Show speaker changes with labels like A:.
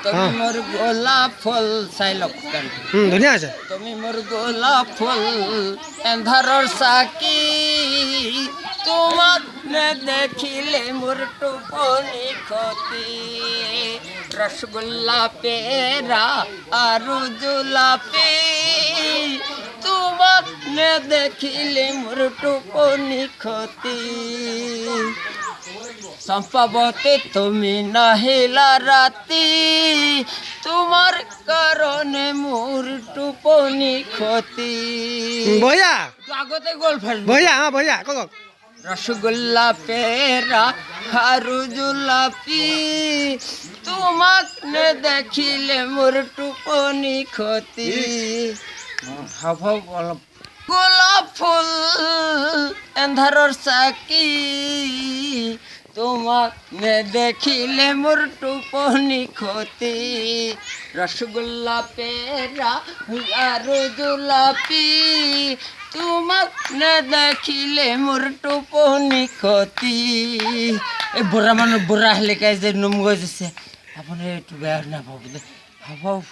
A: তুমি মোর গোলাপ ফুল চাইলক গান
B: ধুনীয়া আছে
A: তুমি মোর গোলাপ ফুল এন্ধাৰৰ চাকি তোমাক নেদেখিলে মোর টোপনি ক্ষতি রসগোল্লা পেৰা আৰু জুলাপি তোমাক নেদেখিলে মোর টোপনি ক্ষতি সম্ভৱতে তুমি নাহিলা ৰাতি তোমাৰ কাৰণে মোৰ টোপনি ক্ষতি
B: বঢ়িয়া
A: আগতে গ'ল ফেৰ
B: বঢ়িয়া বঢ়িয়া কওক
A: ৰসগোল্লা পেৰা আৰু জুলাপি তোমাক নেদেখিলে মোৰ টোপনি ক্ষতি ভাৱ অলপ গোলাপ ফুল এন্ধাৰৰ চাকি তোমাক নেদেখিলে মোৰ টোপনি ক্ষতি ৰসগোল্লা পেৰা আৰু জুলাপি তোমাক নেদেখিলে মোৰ টোপনি ক্ষতি এই বুঢ়া মানুহ বুঢ়া হেলিকাই যে নুম গৈ যাইছে আপুনি এইটো বেয়া নাপাব দে হ'ব